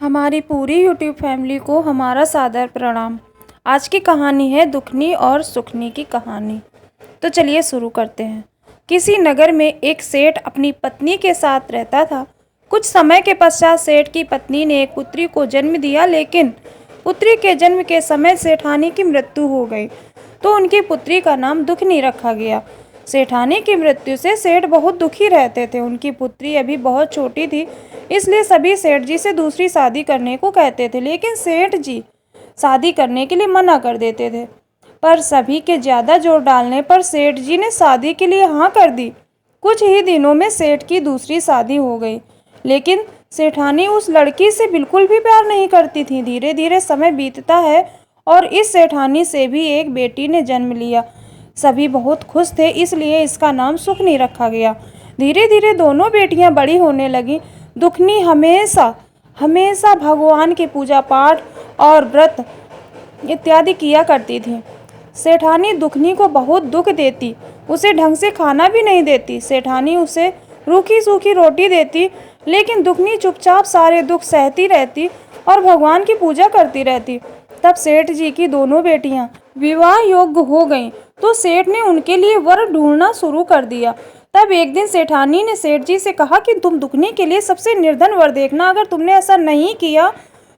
हमारी पूरी YouTube family को हमारा सादर प्रणाम। आज की कहानी है दुखनी और सुखनी की कहानी। तो चलिए शुरू करते हैं। किसी नगर में एक सेठ अपनी पत्नी के साथ रहता था। कुछ समय के पश्चात सेठ की पत्नी ने एक पुत्री को जन्म दिया, लेकिन पुत्री के जन्म के समय सेठानी की मृत्यु हो गई, तो उनकी पुत्री का नाम दुखनी रखा गया। सेठानी की मृत्यु से सेठ बहुत दुखी रहते थे। उनकी पुत्री अभी बहुत छोटी थी, इसलिए सभी सेठ जी से दूसरी शादी करने को कहते थे, लेकिन सेठ जी शादी करने के लिए मना कर देते थे। पर सभी के ज़्यादा जोर डालने पर सेठ जी ने शादी के लिए हाँ कर दी। कुछ ही दिनों में सेठ की दूसरी शादी हो गई, लेकिन सेठानी उस लड़की से बिल्कुल भी प्यार नहीं करती थी। धीरे धीरे समय बीतता है और इस सेठानी से भी एक बेटी ने जन्म लिया। सभी बहुत खुश थे, इसलिए इसका नाम सुखनी रखा गया। धीरे धीरे दोनों बेटियां बड़ी होने लगीं। दुखनी हमेशा हमेशा भगवान की पूजा पाठ और व्रत इत्यादि किया करती थी। सेठानी दुखनी को बहुत दुख देती, उसे ढंग से खाना भी नहीं देती। सेठानी उसे रूखी सूखी रोटी देती, लेकिन दुखनी चुपचाप सारे दुख सहती रहती और भगवान की पूजा करती रहती। तब सेठ जी की दोनों बेटियां विवाह योग्य हो गईं, तो सेठ ने उनके लिए वर ढूंढना शुरू कर दिया। तब एक दिन सेठानी ने सेठ जी से कहा कि तुम दुखनी के लिए सबसे निर्धन वर देखना, अगर तुमने ऐसा नहीं किया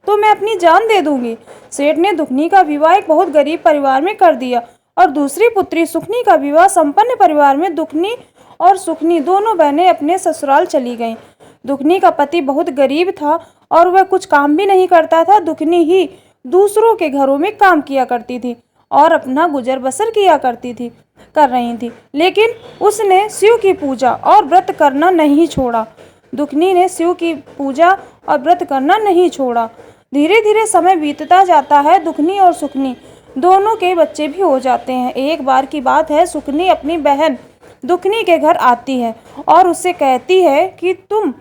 तो मैं अपनी जान दे दूंगी। सेठ ने दुखनी का विवाह एक बहुत गरीब परिवार में कर दिया और दूसरी पुत्री सुखनी का विवाह संपन्न परिवार में। दुखनी और सुखनी दोनों बहनें अपने ससुराल चली गईं। दुखनी का पति बहुत गरीब था और वह कुछ काम भी नहीं करता था। दुखनी ही दूसरों के घरों में काम किया करती थी और अपना गुजर बसर किया करती थी कर रही थी, लेकिन उसने शिव की पूजा और व्रत करना नहीं छोड़ा। दुखनी ने शिव की पूजा और व्रत करना नहीं छोड़ा। धीरे धीरे समय बीतता जाता है। दुखनी और सुखनी दोनों के बच्चे भी हो जाते हैं। एक बार की बात है, सुखनी अपनी बहन दुखनी के घर आती है और उससे कहती है कि तुम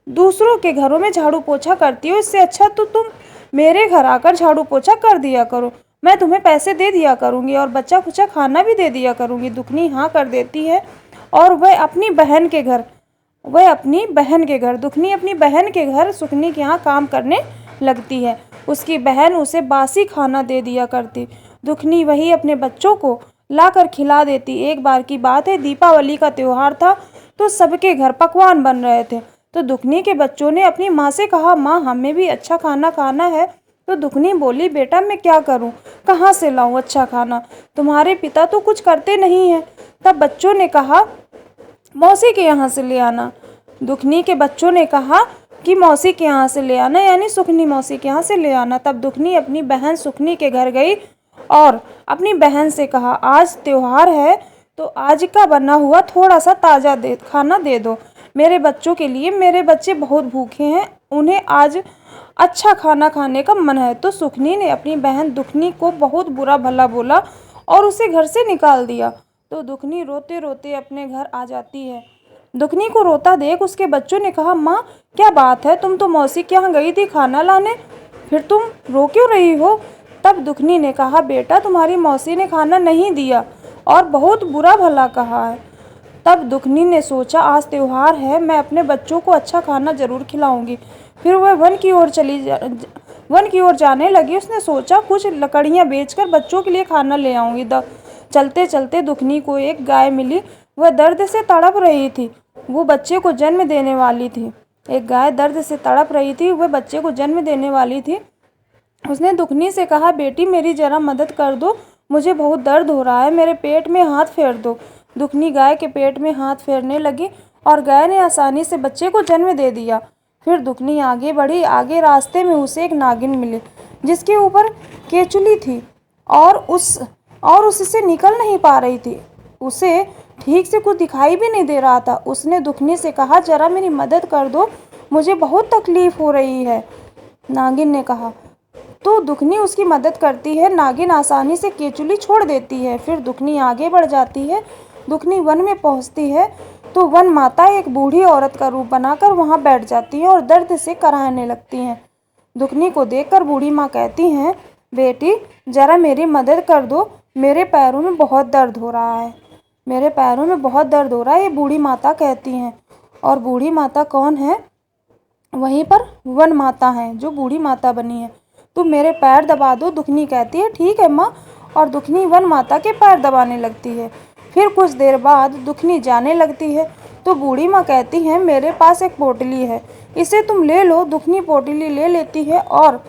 दूसरों के घरों में झाड़ू पोछा करती हो, इससे अच्छा तो तुम मेरे घर आकर झाड़ू पोछा कर दिया करो, मैं तुम्हें पैसे दे दिया करूंगी और बच्चा कुचा खाना भी दे दिया करूंगी। दुखनी हाँ कर देती है और वह अपनी बहन के घर दुखनी अपनी बहन के घर सुखनी के यहाँ काम करने लगती है। उसकी बहन उसे बासी खाना दे दिया करती। दुखनी वही अपने बच्चों को लाकर खिला देती। एक बार की बात है, दीपावली का त्योहार था, तो सबके घर पकवान बन रहे थे। तो दुखनी के बच्चों ने अपनी माँ से कहा, माँ हमें भी अच्छा खाना खाना है। तो दुखनी बोली, बेटा मैं क्या करूं, कहाँ से लाऊं अच्छा खाना, तुम्हारे पिता तो कुछ करते नहीं हैं। तब बच्चों ने कहा, मौसी के यहाँ से ले आना। दुखनी के बच्चों ने कहा कि मौसी के यहाँ से ले आना, यानी सुखनी मौसी के यहाँ से ले आना। तब दुखनी अपनी बहन सुखनी के घर गई और अपनी बहन से कहा, आज त्योहार है तो आज का बना हुआ थोड़ा सा ताज़ा खाना दे दो मेरे बच्चों के लिए, मेरे बच्चे बहुत भूखे हैं, उन्हें आज अच्छा खाना खाने का मन है। तो सुखनी ने अपनी बहन दुखनी को बहुत बुरा भला बोला और उसे घर से निकाल दिया। तो दुखनी रोते रोते अपने घर आ जाती है। दुखनी को रोता देख उसके बच्चों ने कहा, माँ क्या बात है, तुम तो मौसी के यहाँ गई थी खाना लाने, फिर तुम रो क्यों रही हो। तब दुखनी ने कहा, बेटा तुम्हारी मौसी ने खाना नहीं दिया और बहुत बुरा भला कहा है। तब दुखनी ने सोचा, आज त्योहार है, मैं अपने बच्चों को अच्छा खाना जरूर खिलाऊंगी। फिर वह वन की ओर जाने लगी। उसने सोचा, कुछ लकड़ियां बेचकर बच्चों के लिए खाना ले आऊंगी। चलते चलते दुखनी को एक गाय मिली। वह दर्द से तड़प रही थी, वो बच्चे को जन्म देने वाली थी। एक गाय दर्द से तड़प रही थी, वह बच्चे को जन्म देने वाली थी। उसने दुखनी से कहा, बेटी मेरी जरा मदद कर दो, मुझे बहुत दर्द हो रहा है, मेरे पेट में हाथ फेर दो। दुखनी गाय के पेट में हाथ फेरने लगी और गाय ने आसानी से बच्चे को जन्म दे दिया। फिर दुखनी आगे बढ़ी। आगे रास्ते में उसे एक नागिन मिली, जिसके ऊपर केचुली थी और उससे निकल नहीं पा रही थी। उसे ठीक से कुछ दिखाई भी नहीं दे रहा था। उसने दुखनी से कहा, जरा मेरी मदद कर दो, मुझे बहुत तकलीफ हो रही है। नागिन ने कहा। तो दुखनी उसकी मदद करती है। नागिन आसानी से केचुली छोड़ देती है। फिर दुखनी आगे बढ़ जाती है। दुखनी वन में पहुंचती है तो वन माता एक बूढ़ी औरत का रूप बनाकर वहां बैठ जाती है और दर्द से कराहने लगती हैं। दुखनी को देखकर बूढ़ी माँ कहती हैं, बेटी जरा मेरी मदद कर दो, मेरे पैरों में बहुत दर्द हो रहा है, मेरे पैरों में बहुत दर्द हो रहा है, ये बूढ़ी माता कहती हैं। और बूढ़ी माता कौन है? वहीं पर वन माता हैं जो बूढ़ी माता बनी है। तुम मेरे पैर दबा दो, दुखनी कहती है। ठीक है माँ। और दुखनी वन माता के पैर दबाने लगती है। फिर कुछ देर बाद दुखनी जाने लगती है तो बूढ़ी माँ कहती है मेरे पास एक पोटली है, इसे तुम ले लो। दुखनी पोटली ले लेती है और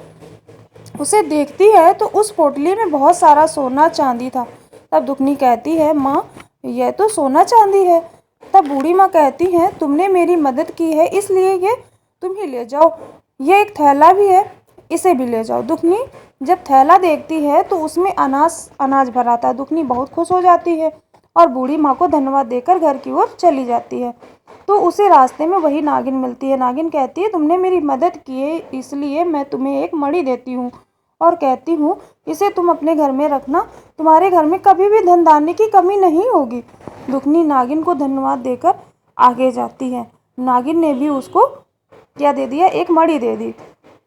उसे देखती है तो उस पोटली में बहुत सारा सोना चांदी था। तब दुखनी कहती है माँ, यह तो सोना चांदी है। तब बूढ़ी माँ कहती है तुमने मेरी मदद की है इसलिए ये तुम ही ले जाओ। ये एक थैला भी है, इसे भी ले जाओ। दुखनी जब थैला देखती है तो उसमें अनाज भरा था। दुखनी बहुत खुश हो जाती है और बूढ़ी माँ को धन्यवाद देकर घर की ओर चली जाती है। तो उसे रास्ते में वही नागिन मिलती है। नागिन कहती है तुमने मेरी मदद की है इसलिए मैं तुम्हें एक मणि देती हूँ और कहती हूँ इसे तुम अपने घर में रखना, तुम्हारे घर में कभी भी धन धान्य की कमी नहीं होगी। दुखनी नागिन को धन्यवाद देकर आगे जाती है। नागिन ने भी उसको क्या दे दिया, एक मणि दे दी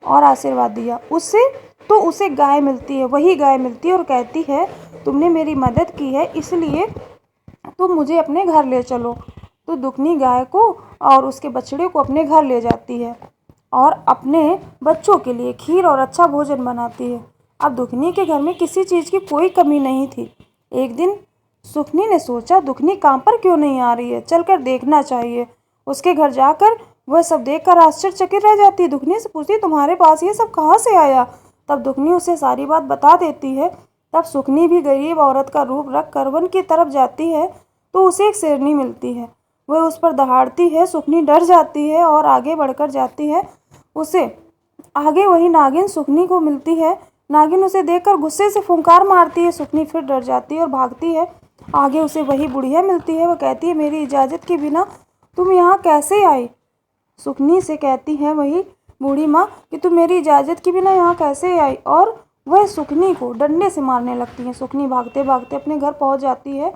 और आशीर्वाद दिया उससे। तो उसे गाय मिलती है, वही गाय मिलती है और कहती है तुमने मेरी मदद की है इसलिए तुम मुझे अपने घर ले चलो। तो दुखनी गाय को और उसके बछड़े को अपने घर ले जाती है और अपने बच्चों के लिए खीर और अच्छा भोजन बनाती है। अब दुखनी के घर में किसी चीज़ की कोई कमी नहीं थी। एक दिन सुखनी ने सोचा दुखनी काम पर क्यों नहीं आ रही है, चलकर देखना चाहिए। उसके घर जाकर वह सब देखकर आश्चर्यचकित रह जाती है। दुखनी से पूछती तुम्हारे पास ये सब कहाँ से आया। तब दुखनी उसे सारी बात बता देती है। तब सुखनी भी गरीब औरत का रूप रख कर वन की तरफ जाती है तो उसे एक शेरनी मिलती है। वह उस पर दहाड़ती है। सुखनी डर जाती है और आगे बढ़कर जाती है। उसे आगे वही नागिन सुखनी को मिलती है। नागिन उसे देखकर गुस्से से फुंकार मारती है। सुखनी फिर डर जाती है और भागती है। आगे उसे वही बुढ़िया मिलती है। वह कहती है मेरी इजाज़त के बिना तुम यहाँ कैसे आई। सुखनी से कहती है वही बूढ़ी माँ कि तुम मेरी इजाज़त के बिना यहाँ कैसे आई, और वह सुखनी को डंडे से मारने लगती है। सुखनी भागते भागते अपने घर पहुँच जाती है।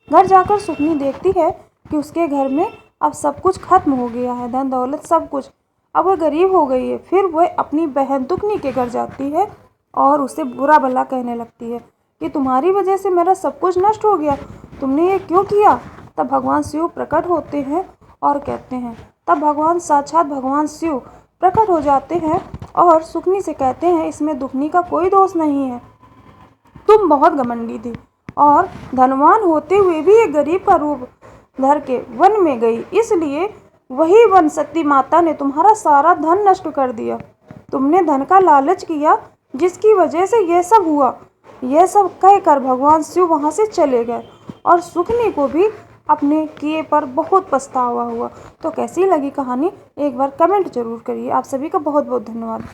घर जाकर सुखनी देखती है कि उसके घर में अब सब कुछ खत्म हो गया है, धन दौलत सब कुछ। अब वह गरीब हो गई है। फिर वह अपनी बहन दुखनी के घर जाती है और उसे बुरा भला कहने लगती है कि तुम्हारी वजह से मेरा सब कुछ नष्ट हो गया, तुमने ये क्यों किया। तब भगवान शिव प्रकट होते हैं और कहते हैं, तब भगवान साक्षात भगवान शिव प्रकट हो जाते हैं और सुखनी से कहते हैं इसमें दुखनी का कोई दोष नहीं है, तुम बहुत घमंडी थी और धनवान होते हुए भी एक गरीब का रूप धर के वन में गई, इसलिए वही वन शक्ति माता ने तुम्हारा सारा धन नष्ट कर दिया। तुमने धन का लालच किया जिसकी वजह से यह सब हुआ। यह सब कहकर भगवान शिव वहाँ से चले गए और सुखनी को भी अपने किए पर बहुत पछतावा हुआ। तो कैसी लगी कहानी एक बार कमेंट जरूर करिए। आप सभी का बहुत बहुत धन्यवाद।